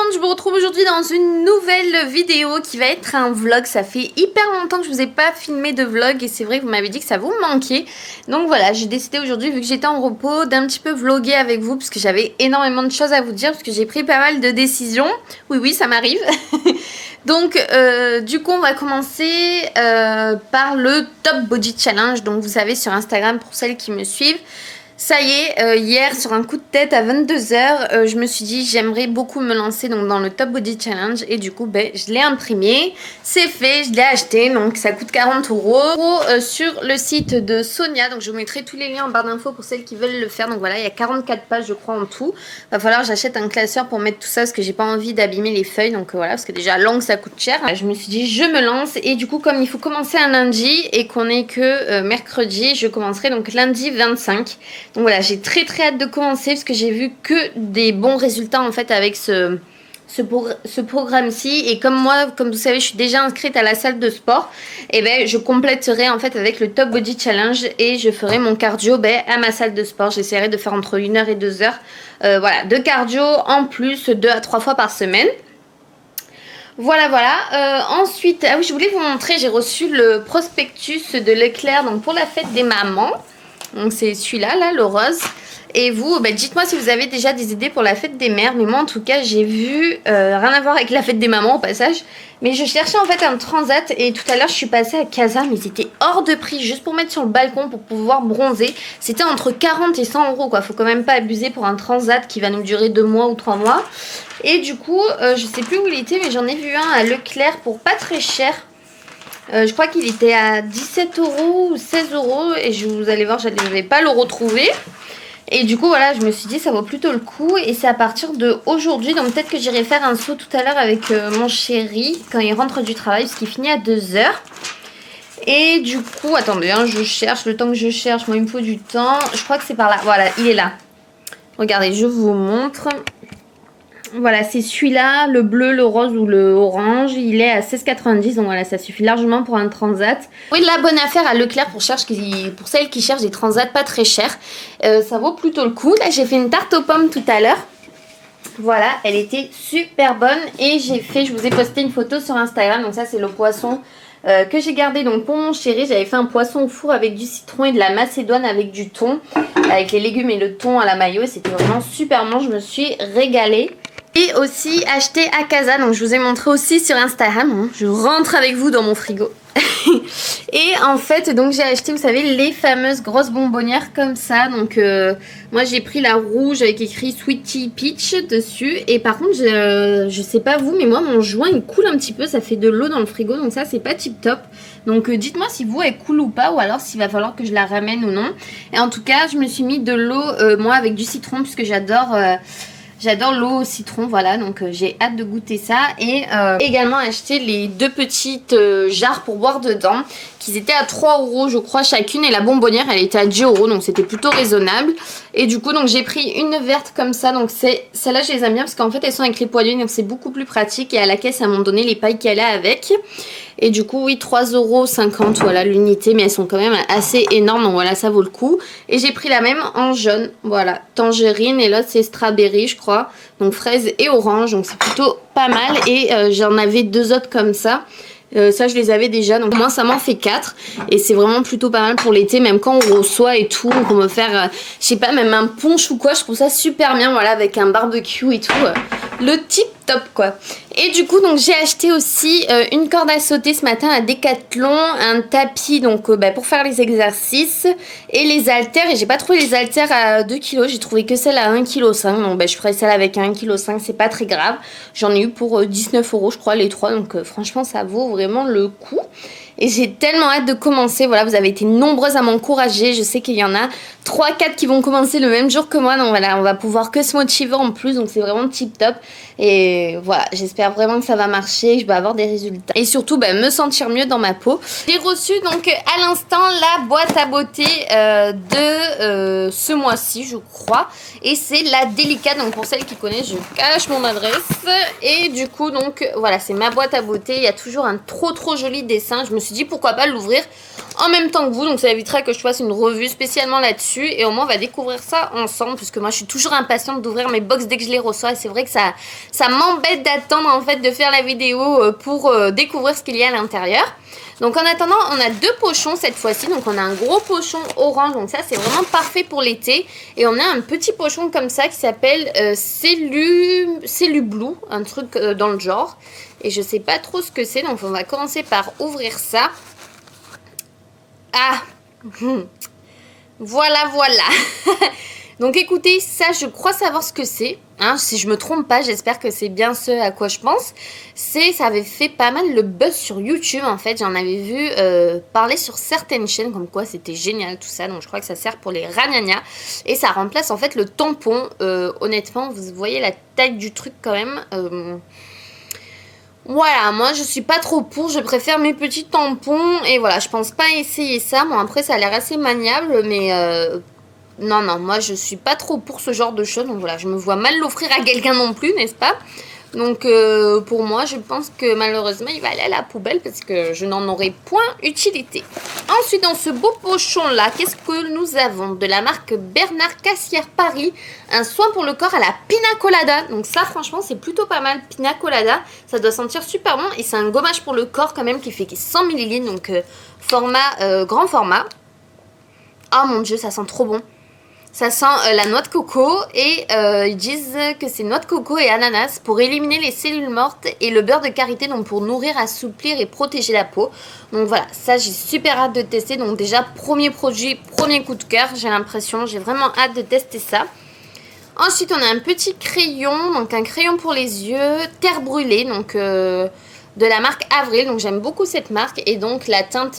monde, je vous retrouve aujourd'hui dans une nouvelle vidéo qui va être un vlog. Ça fait hyper longtemps que je vous ai pas filmé de vlog et c'est vrai que vous m'avez dit que ça vous manquait. Donc voilà, j'ai décidé aujourd'hui, vu que j'étais en repos, d'un petit peu vlogger avec vous parce que j'avais énormément de choses à vous dire parce que j'ai pris pas mal de décisions. Oui, ça m'arrive. Donc du coup on va commencer par le Top Body Challenge. Donc vous savez, sur Instagram, pour celles qui me suivent, ça y est, hier sur un coup de tête à 22h, je me suis dit j'aimerais beaucoup me lancer donc, dans le Top Body Challenge et du coup je l'ai imprimé, c'est fait, je l'ai acheté, donc ça coûte 40 € sur le site de Sonia. Donc je vous mettrai tous les liens en barre d'infos pour celles qui veulent le faire. Donc voilà, il y a 44 pages je crois en tout. Va falloir que j'achète un classeur pour mettre tout ça parce que j'ai pas envie d'abîmer les feuilles, donc voilà, parce que déjà langue ça coûte cher. Je me suis dit je me lance et du coup comme il faut commencer un lundi et qu'on est que mercredi, je commencerai donc lundi 25. Donc voilà, j'ai très hâte de commencer parce que j'ai vu que des bons résultats en fait avec ce programme-ci. Et comme moi, comme vous savez, je suis déjà inscrite à la salle de sport, et je compléterai en fait avec le Top Body Challenge et je ferai mon cardio à ma salle de sport. J'essaierai de faire entre 1h et 2h voilà, de cardio en plus 2 à 3 fois par semaine. Voilà. Ensuite, ah oui, je voulais vous montrer, j'ai reçu le prospectus de Leclerc donc pour la fête des mamans. Donc c'est celui-là, là, le rose. Et vous, dites-moi si vous avez déjà des idées pour la fête des mères. Mais moi, en tout cas, j'ai vu, rien à voir avec la fête des mamans au passage. Mais je cherchais en fait un transat. Et tout à l'heure, je suis passée à Casa. Mais c'était hors de prix, juste pour mettre sur le balcon, pour pouvoir bronzer. C'était entre 40 et 100 € quoi. Faut quand même pas abuser pour un transat qui va nous durer 2 mois ou 3 mois. Et du coup, je sais plus où il était, mais j'en ai vu un à Leclerc pour pas très cher. Je crois qu'il était à 17 € ou 16 € et vous allez voir, je ne vais pas le retrouver. Et du coup, voilà, je me suis dit, ça vaut plutôt le coup. Et c'est à partir d'aujourd'hui, donc peut-être que j'irai faire un saut tout à l'heure avec mon chéri quand il rentre du travail, parce qu'il finit à 2h. Et du coup, attendez, je cherche, le temps que je cherche, moi il me faut du temps. Je crois que c'est par là, voilà, il est là. Regardez, je vous montre. Voilà, c'est celui-là, le bleu, le rose ou le orange. Il est à 16,90 €. Donc voilà, ça suffit largement pour un transat. Oui, la bonne affaire à Leclerc pour celles qui cherchent des transats pas très chers. Ça vaut plutôt le coup. Là, j'ai fait une tarte aux pommes tout à l'heure. Voilà, elle était super bonne. Et je vous ai posté une photo sur Instagram. Donc ça, c'est le poisson que j'ai gardé donc pour mon chéri. J'avais fait un poisson au four avec du citron et de la macédoine avec du thon. Avec les légumes et le thon à la mayo. C'était vraiment super bon. Je me suis régalée. Et aussi acheté à Casa, donc je vous ai montré aussi sur Instagram, je rentre avec vous dans mon frigo. Et en fait, donc j'ai acheté, vous savez, les fameuses grosses bonbonnières comme ça. Donc moi j'ai pris la rouge avec écrit Sweetie Peach dessus. Et par contre, je sais pas vous, mais moi mon joint il coule un petit peu, ça fait de l'eau dans le frigo. Donc ça c'est pas tip top. Donc dites-moi si vous elle coule ou pas, ou alors s'il va falloir que je la ramène ou non. Et en tout cas, je me suis mis de l'eau, moi avec du citron, puisque j'adore l'eau au citron, voilà, donc j'ai hâte de goûter ça. Et également acheter les 2 petites jarres pour boire dedans, qui étaient à 3 € je crois chacune, et la bonbonnière elle était à 10 €, donc c'était plutôt raisonnable. Et du coup donc j'ai pris une verte comme ça, donc celle-là je les aime bien parce qu'en fait elles sont avec les poignées, donc c'est beaucoup plus pratique. Et à la caisse elles m'ont donné les pailles qu'elle a avec. Et du coup, oui, 3,50 € voilà l'unité, mais elles sont quand même assez énormes, donc voilà, ça vaut le coup. Et j'ai pris la même en jaune, voilà, tangerine, et l'autre c'est strawberry, je crois, donc fraise et orange, donc c'est plutôt pas mal. Et j'en avais 2 autres comme ça. Ça je les avais déjà, donc moi ça m'en fait 4 et c'est vraiment plutôt pas mal pour l'été, même quand on reçoit et tout, on peut me faire je sais pas, même un punch ou quoi, je trouve ça super bien, voilà, avec un barbecue et tout, le tip top quoi. Et du coup donc j'ai acheté aussi une corde à sauter ce matin à Decathlon, un tapis donc pour faire les exercices et les haltères. Et j'ai pas trouvé les haltères à 2 kg, j'ai trouvé que celle à 1,5 kg, donc je ferai celle avec 1,5 kg, c'est pas très grave. J'en ai eu pour 19 € je crois les 3, donc franchement ça vaut vraiment le coup. Et j'ai tellement hâte de commencer. Voilà, vous avez été nombreuses à m'encourager. Je sais qu'il y en a 3-4 qui vont commencer le même jour que moi. Donc voilà, on va pouvoir que se motiver en plus. Donc c'est vraiment tip top. Et voilà, j'espère vraiment que ça va marcher, que je vais avoir des résultats. Et surtout, me sentir mieux dans ma peau. J'ai reçu donc à l'instant la boîte à beauté de ce mois-ci, je crois. Et c'est la Délicate. Donc pour celles qui connaissent, je cache mon adresse. Et du coup, donc voilà, c'est ma boîte à beauté. Il y a toujours un trop joli dessin. Je me suis dit pourquoi pas l'ouvrir en même temps que vous, donc ça évitera que je fasse une revue spécialement là-dessus et au moins on va découvrir ça ensemble puisque moi je suis toujours impatiente d'ouvrir mes box dès que je les reçois et c'est vrai que ça m'embête d'attendre en fait de faire la vidéo pour découvrir ce qu'il y a à l'intérieur. Donc en attendant, on a 2 pochons cette fois-ci. Donc on a un gros pochon orange, donc ça c'est vraiment parfait pour l'été. Et on a un petit pochon comme ça qui s'appelle Cellu Blue, un truc dans le genre. Et je sais pas trop ce que c'est, donc on va commencer par ouvrir ça. Ah voilà, voilà. Donc écoutez, ça je crois savoir ce que c'est. Hein, si je me trompe pas, j'espère que c'est bien ce à quoi je pense. Ça avait fait pas mal le buzz sur YouTube en fait. J'en avais vu parler sur certaines chaînes comme quoi c'était génial tout ça. Donc je crois que ça sert pour les ragnagnas. Et ça remplace en fait le tampon. Honnêtement, vous voyez la taille du truc quand même. Voilà, moi je suis pas trop pour, je préfère mes petits tampons. Et voilà, je pense pas essayer ça. Bon après ça a l'air assez maniable mais... non, non, moi je suis pas trop pour ce genre de choses, donc voilà, je me vois mal l'offrir à quelqu'un non plus, n'est-ce pas? Donc pour moi, je pense que malheureusement, il va aller à la poubelle parce que je n'en aurai point utilité. Ensuite, dans ce beau pochon-là, qu'est-ce que nous avons? De la marque Bernard Cassière Paris, un soin pour le corps à la pina colada. Donc ça, franchement, c'est plutôt pas mal, pina colada. Ça doit sentir super bon et c'est un gommage pour le corps quand même qui fait 100 ml, donc grand format. Oh mon dieu, ça sent trop bon. Ça sent la noix de coco et ils disent que c'est noix de coco et ananas pour éliminer les cellules mortes et le beurre de karité, donc pour nourrir, assouplir et protéger la peau. Donc voilà, ça j'ai super hâte de tester. Donc déjà, premier produit, premier coup de cœur, j'ai l'impression, j'ai vraiment hâte de tester ça. Ensuite, on a un petit crayon, donc un crayon pour les yeux, terre brûlée, donc de la marque Avril. Donc j'aime beaucoup cette marque et donc la teinte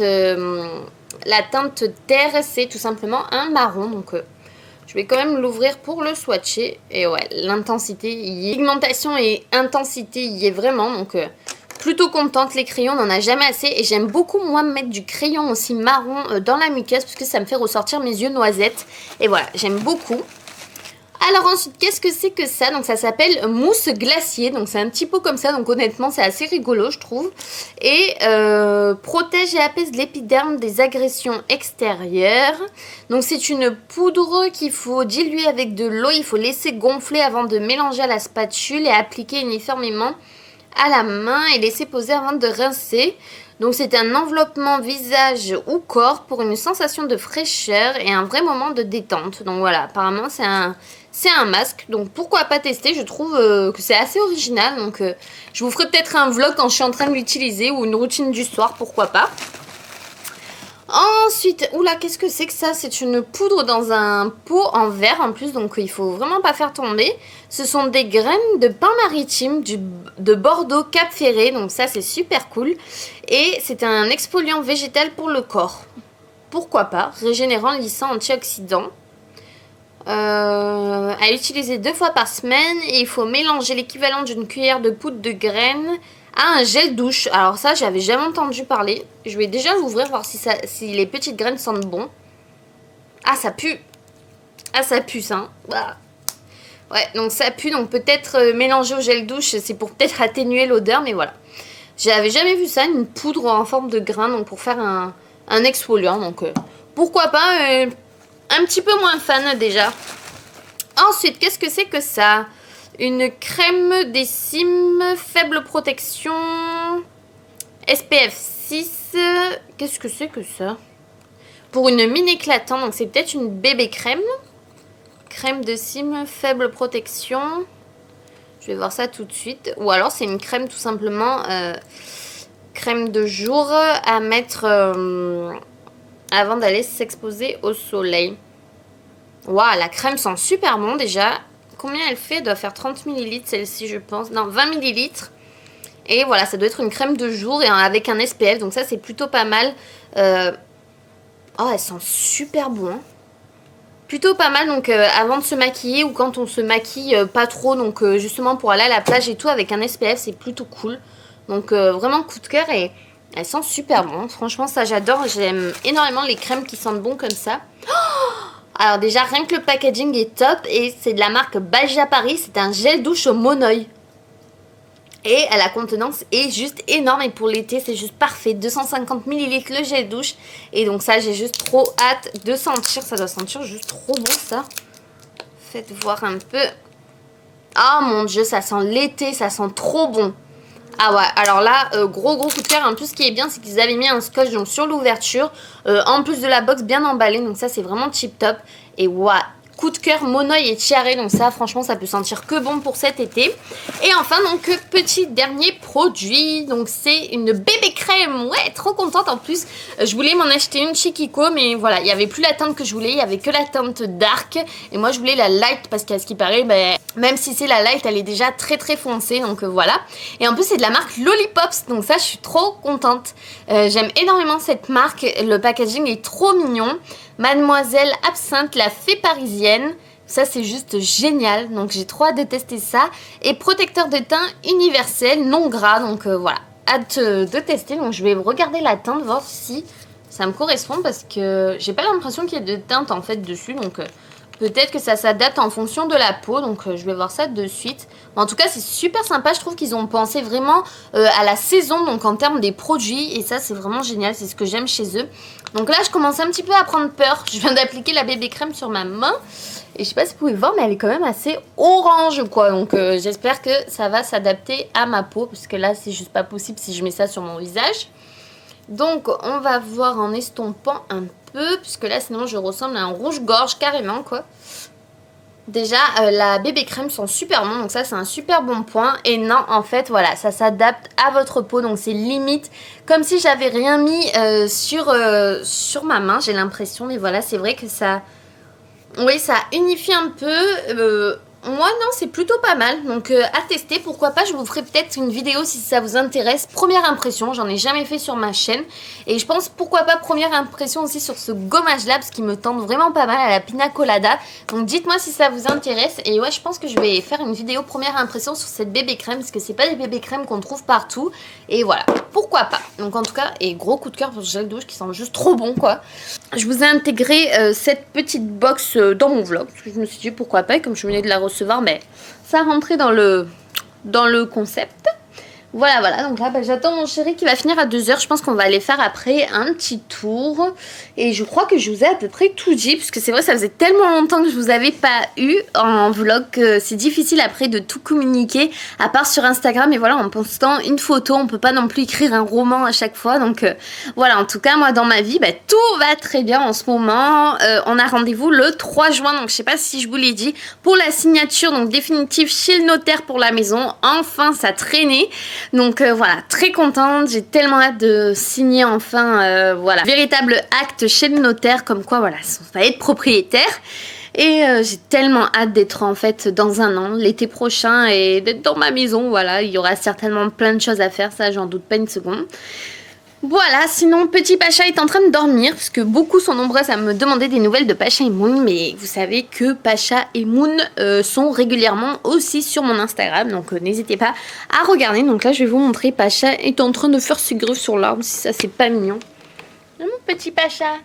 terre, c'est tout simplement un marron, donc... je vais quand même l'ouvrir pour le swatcher. Et ouais, l'intensité y est. Pigmentation et intensité y est vraiment. Donc, plutôt contente. Les crayons, on n'en a jamais assez. Et j'aime beaucoup, moi, mettre du crayon aussi marron dans la muqueuse. Parce que ça me fait ressortir mes yeux noisettes. Et voilà, j'aime beaucoup. Alors ensuite, qu'est-ce que c'est que ça? Donc ça s'appelle mousse glacier. Donc c'est un petit pot comme ça. Donc honnêtement, c'est assez rigolo, je trouve. Et protège et apaise l'épiderme des agressions extérieures. Donc c'est une poudre qu'il faut diluer avec de l'eau. Il faut laisser gonfler avant de mélanger à la spatule et appliquer uniformément à la main et laisser poser avant de rincer. Donc c'est un enveloppement visage ou corps pour une sensation de fraîcheur et un vrai moment de détente. Donc voilà, apparemment c'est un masque, donc pourquoi pas tester? Je trouve que c'est assez original, donc je vous ferai peut-être un vlog quand je suis en train de l'utiliser ou une routine du soir, pourquoi pas. Ensuite, oula, qu'est-ce que c'est que ça? C'est une poudre dans un pot en verre en plus, donc il faut vraiment pas faire tomber. Ce sont des graines de pain maritime de Bordeaux Cap Ferré, donc ça c'est super cool. Et c'est un exfoliant végétal pour le corps. Pourquoi pas? Régénérant, lissant, antioxydant. À utiliser 2 fois par semaine et il faut mélanger l'équivalent d'une cuillère de poudre de graines à un gel douche. Alors ça, j'avais jamais entendu parler. Je vais déjà l'ouvrir, voir si les petites graines sentent bon. Ah, ça pue. Ah, ça pue, ça. Hein. Bah. Ouais, donc ça pue. Donc peut-être mélanger au gel douche, c'est pour peut-être atténuer l'odeur, mais voilà. J'avais jamais vu ça, une poudre en forme de grain, donc pour faire un exfoliant. Donc pourquoi pas, un petit peu moins fan déjà. Ensuite, qu'est-ce que c'est que ça? Une crème des cimes, faible protection, SPF 6. Qu'est-ce que c'est que ça? Pour une mine éclatante, donc c'est peut-être une bébé crème. Crème de cime, faible protection. Je vais voir ça tout de suite. Ou alors c'est une crème tout simplement, crème de jour à mettre avant d'aller s'exposer au soleil. Waouh, la crème sent super bon déjà. Combien elle fait? Elle doit faire 30 ml celle-ci, je pense. Non, 20 ml. Et voilà, ça doit être une crème de jour et avec un SPF. Donc ça, c'est plutôt pas mal. Oh, elle sent super bon. Hein. Plutôt pas mal, donc avant de se maquiller ou quand on se maquille pas trop. Donc justement pour aller à la plage et tout avec un SPF, c'est plutôt cool. Donc vraiment coup de cœur et elle sent super bon. Franchement, ça j'adore. J'aime énormément les crèmes qui sentent bon comme ça. Alors déjà, rien que le packaging est top et c'est de la marque Balja Paris. C'est un gel douche au monoeil. Et la contenance est juste énorme et pour l'été c'est juste parfait. 250 ml le gel douche. Et donc ça j'ai juste trop hâte de sentir. Ça doit sentir juste trop bon ça. Faites voir un peu. Oh mon dieu, ça sent l'été, ça sent trop bon. Ah ouais, alors là, gros coup de cœur. En plus, ce qui est bien, c'est qu'ils avaient mis un scotch donc, sur l'ouverture. En plus de la box bien emballée. Donc ça, c'est vraiment tip top. Et ouais, coup de cœur Monoï et Tiare. Donc ça, franchement, ça peut sentir que bon pour cet été. Et enfin, donc, petit dernier produit. Donc c'est une bébé crème. Ouais, trop contente en plus. Je voulais m'en acheter une chez Kiko. Mais voilà, il n'y avait plus la teinte que je voulais. Il n'y avait que la teinte dark. Et moi, je voulais la light parce qu'à ce qui paraît, ben, même si c'est la light, elle est déjà très foncée. Donc voilà. Et en plus, c'est de la marque Lollipops. Donc ça, je suis trop contente. J'aime énormément cette marque. Le packaging est trop mignon. Mademoiselle Absinthe, la fée parisienne. Ça, c'est juste génial. Donc, j'ai trop hâte de tester ça. Et protecteur de teint universel, non gras. Donc, voilà. Hâte de tester. Donc, je vais regarder la teinte, voir si ça me correspond. Parce que j'ai pas l'impression qu'il y ait de teinte, en fait, dessus. Donc, peut-être que ça s'adapte en fonction de la peau. Donc, je vais voir ça de suite. En tout cas, c'est super sympa. Je trouve qu'ils ont pensé vraiment à la saison. Donc, en termes des produits. Et ça, c'est vraiment génial. C'est ce que j'aime chez eux. Donc là, je commence un petit peu à prendre peur. Je viens d'appliquer la bébé crème sur ma main. Et je sais pas si vous pouvez voir, mais elle est quand même assez orange, quoi. Donc, j'espère que ça va s'adapter à ma peau. Parce que là, c'est juste pas possible si je mets ça sur mon visage. Donc, on va voir en estompant un peu. Puisque là, sinon, je ressemble à un rouge-gorge carrément, quoi. Déjà, la bébé crème sent super bon, donc ça c'est un super bon point. Et non, en fait, voilà, ça s'adapte à votre peau, donc c'est limite comme si j'avais rien mis sur ma main, j'ai l'impression. Mais voilà, c'est vrai que ça, oui, ça unifie un peu. Moi, non, c'est plutôt pas mal. Donc, à tester, pourquoi pas. Je vous ferai peut-être une vidéo si ça vous intéresse. Première impression, j'en ai jamais fait sur ma chaîne. Et je pense, pourquoi pas, première impression aussi sur ce gommage là, parce qu'il me tente vraiment pas mal à la pina colada. Donc, dites-moi si ça vous intéresse. Et ouais, je pense que je vais faire une vidéo première impression sur cette bébé crème, parce que c'est pas des bébés crèmes qu'on trouve partout. Et voilà, pourquoi pas. Donc, en tout cas, et gros coup de cœur pour ce gel douche qui sent juste trop bon, quoi. Je vous ai intégré cette petite box dans mon vlog, parce que je me suis dit pourquoi pas, et comme je venais de la recevoir, mais ça rentrait dans le concept. Voilà, donc là, j'attends mon chéri qui va finir à 2 h. Je pense qu'on va aller faire après un petit tour. Et je crois que je vous ai à peu près tout dit, parce que c'est vrai, ça faisait tellement longtemps que je vous avais pas eu en vlog que c'est difficile après de tout communiquer, à part sur Instagram. Et voilà, en postant une photo, on peut pas non plus écrire un roman à chaque fois. Donc voilà, en tout cas, moi dans ma vie, tout va très bien en ce moment. On a rendez-vous le 3 juin, donc je sais pas si je vous l'ai dit, pour la signature donc définitive chez le notaire pour la maison. Enfin, ça traînait. Donc voilà, très contente, j'ai tellement hâte de signer enfin, voilà, véritable acte chez le notaire, comme quoi voilà, on va être propriétaire. Et j'ai tellement hâte d'être en fait dans un an, l'été prochain, et d'être dans ma maison, voilà, il y aura certainement plein de choses à faire, ça j'en doute pas une seconde. Voilà, sinon petit Pacha est en train de dormir, parce que beaucoup sont nombreux à me demander des nouvelles de Pacha et Moon, mais vous savez que Pacha et Moon sont régulièrement aussi sur mon Instagram, donc n'hésitez pas à regarder. Donc là je vais vous montrer, Pacha est en train de faire ses griffes sur l'arbre, si ça c'est pas mignon. Mon petit Pacha,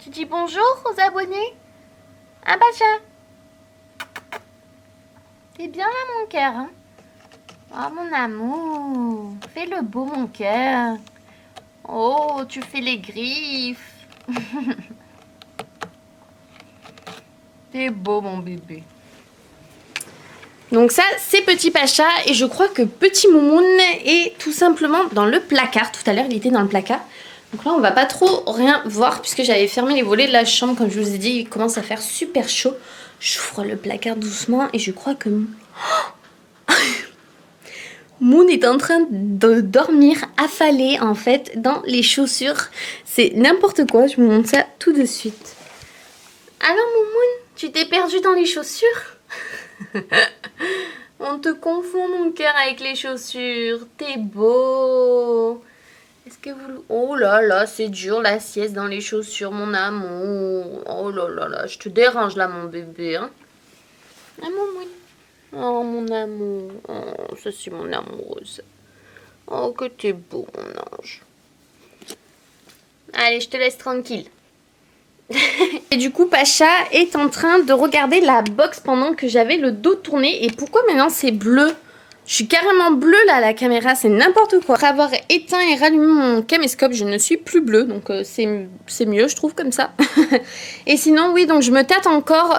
tu dis bonjour aux abonnés? Ah Pacha, t'es bien là mon cœur, hein? Oh mon amour, fais le beau mon cœur. Oh, tu fais les griffes. T'es beau mon bébé. Donc ça, c'est petit Pacha. Et je crois que petit Moumoun est tout simplement dans le placard. Tout à l'heure, il était dans le placard. Donc là, on va pas trop rien voir, puisque j'avais fermé les volets de la chambre. Comme je vous ai dit, il commence à faire super chaud. J'ouvre le placard doucement et je crois que... Moon est en train de dormir affalé en fait dans les chaussures. C'est n'importe quoi, je vous montre ça tout de suite. Alors Moon, tu t'es perdu dans les chaussures? On te confond mon cœur avec les chaussures. T'es beau. Est-ce que vous... Oh là là, c'est dur la sieste dans les chaussures mon amour. Oh là là là, je te dérange là mon bébé. Hein? Ah Moon. Oh mon amour, oh, ça c'est mon amoureuse. Oh que t'es beau mon ange. Allez, je te laisse tranquille. Et du coup Pacha est en train de regarder la box pendant que j'avais le dos tourné. Et pourquoi maintenant c'est bleu? Je suis carrément bleue là à la caméra, c'est n'importe quoi. Après avoir éteint et rallumé mon caméscope, je ne suis plus bleue, donc c'est mieux je trouve comme ça. Et sinon oui, donc je me tâte encore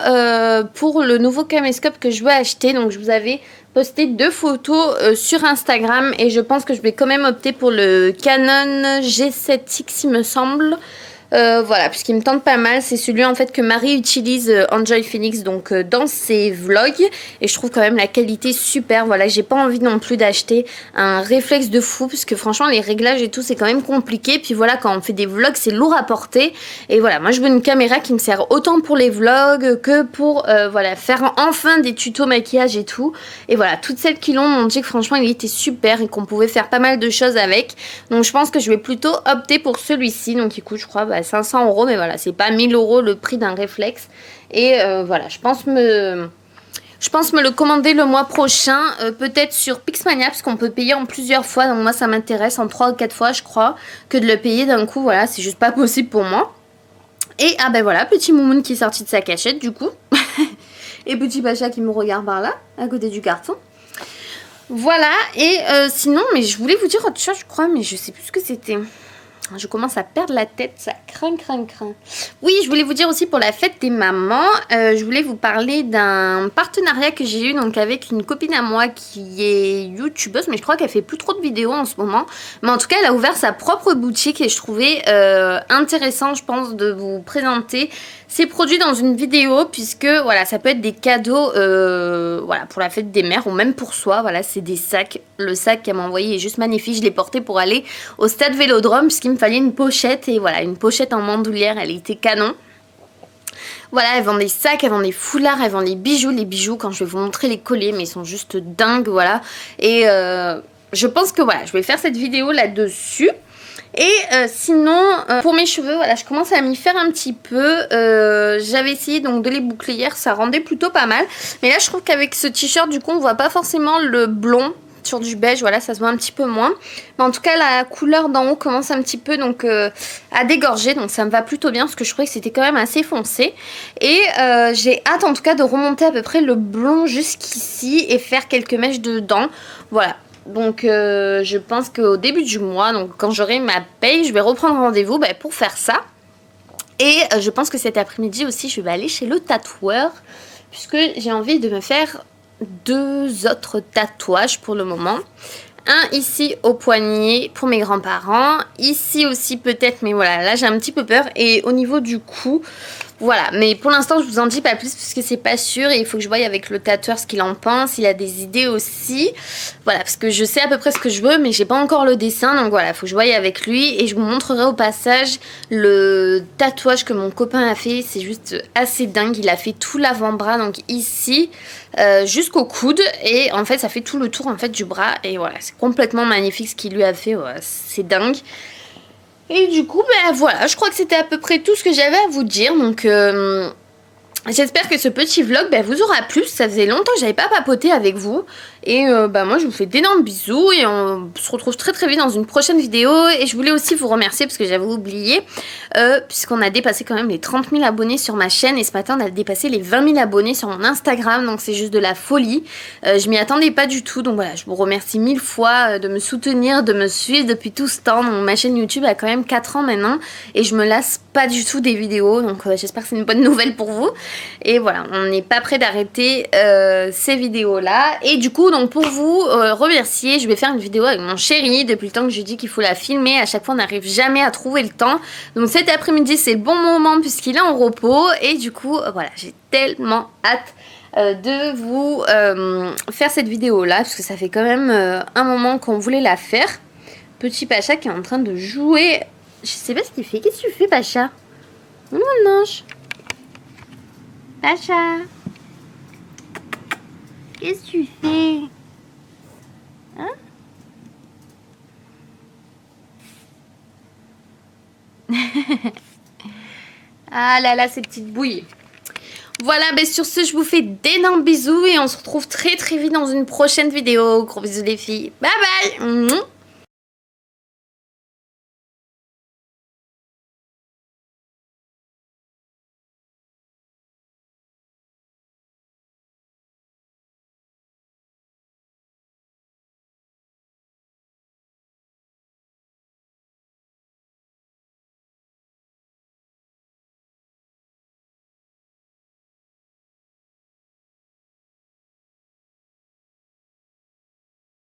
pour le nouveau caméscope que je veux acheter. Donc je vous avais posté 2 photos sur Instagram et je pense que je vais quand même opter pour le Canon G7X il me semble. Voilà, puisqu'il me tente pas mal, c'est celui en fait que Marie utilise Enjoy Phoenix donc dans ses vlogs et je trouve quand même la qualité super. Voilà, j'ai pas envie non plus d'acheter un réflexe de fou parce que franchement les réglages et tout c'est quand même compliqué. Puis voilà, quand on fait des vlogs c'est lourd à porter et voilà, moi je veux une caméra qui me sert autant pour les vlogs que pour voilà, faire enfin des tutos maquillage et tout. Et voilà, toutes celles qui l'ont m'ont dit que franchement il était super et qu'on pouvait faire pas mal de choses avec. Donc je pense que je vais plutôt opter pour celui-ci. Donc il coûte je crois 500 €, mais voilà, c'est pas 1000 € le prix d'un réflexe. Et voilà, je pense me le commander le mois prochain, peut-être sur Pixmania, parce qu'on peut payer en plusieurs fois. Donc moi ça m'intéresse en 3 ou 4 fois je crois, que de le payer d'un coup. Voilà, c'est juste pas possible pour moi. Et ah ben voilà, petit Moumoun qui est sorti de sa cachette du coup. Et petit Pacha qui me regarde par là, à côté du carton. Voilà, et sinon, mais je voulais vous dire autre chose je crois, mais je sais plus ce que c'était. Je commence à perdre la tête, ça craint. Oui, je voulais vous dire aussi pour la fête des mamans, je voulais vous parler d'un partenariat que j'ai eu donc avec une copine à moi qui est youtubeuse, mais je crois qu'elle fait plus trop de vidéos en ce moment. Mais en tout cas, elle a ouvert sa propre boutique et je trouvais intéressant, je pense, de vous présenter ses produits dans une vidéo puisque voilà, ça peut être des cadeaux voilà, pour la fête des mères ou même pour soi. Voilà, c'est des sacs. Le sac qu'elle m'a envoyé est juste magnifique. Je l'ai porté pour aller au stade Vélodrome puisqu'il me fallait une pochette et voilà, une pochette en bandoulière, elle était canon. Voilà, elle vend des sacs, elle vend des foulards, elle vend des bijoux. Les bijoux, quand je vais vous montrer les colliers, mais ils sont juste dingues, voilà. Et je pense que voilà, je vais faire cette vidéo là-dessus. Et sinon, pour mes cheveux, voilà, je commence à m'y faire un petit peu. J'avais essayé donc de les boucler hier, ça rendait plutôt pas mal. Mais là, je trouve qu'avec ce t-shirt, du coup, on voit pas forcément le blond sur du beige. Voilà, ça se voit un petit peu moins. Mais en tout cas, la couleur d'en haut commence un petit peu donc à dégorger. Donc ça me va plutôt bien parce que je trouvais que c'était quand même assez foncé. Et j'ai hâte en tout cas de remonter à peu près le blond jusqu'ici et faire quelques mèches dedans. Voilà. Donc je pense qu'au début du mois, donc quand j'aurai ma paye, je vais reprendre rendez-vous pour faire ça. Et je pense que cet après-midi aussi, je vais aller chez le tatoueur. Puisque j'ai envie de me faire 2 autres tatouages pour le moment. Un ici au poignet pour mes grands-parents. Ici aussi peut-être, mais voilà, là j'ai un petit peu peur. Et au niveau du cou, voilà. Mais pour l'instant, je vous en dis pas plus parce que c'est pas sûr. Et il faut que je voie avec le tatoueur ce qu'il en pense. Il a des idées aussi. Voilà, parce que je sais à peu près ce que je veux, mais j'ai pas encore le dessin. Donc voilà, il faut que je voie avec lui. Et je vous montrerai au passage le tatouage que mon copain a fait. C'est juste assez dingue. Il a fait tout l'avant-bras, donc ici, jusqu'au coude. Et en fait, ça fait tout le tour en fait du bras. Et voilà, c'est complètement magnifique ce qu'il lui a fait. Voilà, c'est dingue. Et du coup, voilà, je crois que c'était à peu près tout ce que j'avais à vous dire. Donc, j'espère que ce petit vlog vous aura plu. Ça faisait longtemps que j'avais pas papoté avec vous. Et moi, je vous fais d'énormes bisous. Et on se retrouve très très vite dans une prochaine vidéo. Et je voulais aussi vous remercier parce que j'avais oublié. Puisqu'on a dépassé quand même les 30 000 abonnés sur ma chaîne. Et ce matin, on a dépassé les 20 000 abonnés sur mon Instagram. Donc, c'est juste de la folie. Je m'y attendais pas du tout. Donc, voilà, je vous remercie 1000 fois de me soutenir, de me suivre depuis tout ce temps. Donc, ma chaîne YouTube a quand même 4 ans maintenant. Et je me lasse pas du tout des vidéos. Donc, j'espère que c'est une bonne nouvelle pour vous. Et voilà, on n'est pas prêt d'arrêter ces vidéos-là. Et du coup, donc pour vous remercier, je vais faire une vidéo avec mon chéri. Depuis le temps que je lui dis qu'il faut la filmer, à chaque fois on n'arrive jamais à trouver le temps. Donc cet après-midi c'est le bon moment puisqu'il est en repos. Et du coup, voilà, j'ai tellement hâte de vous faire cette vidéo-là. Parce que ça fait quand même un moment qu'on voulait la faire. Petit Pacha qui est en train de jouer. Je sais pas ce qu'il fait. Qu'est-ce que tu fais, Pacha? Mon ange. Pacha, qu'est-ce que tu fais? Hein? Ah là là, ces petites bouilles. Voilà, sur ce, je vous fais d'énormes bisous et on se retrouve très très vite dans une prochaine vidéo. Gros bisous les filles. Bye bye.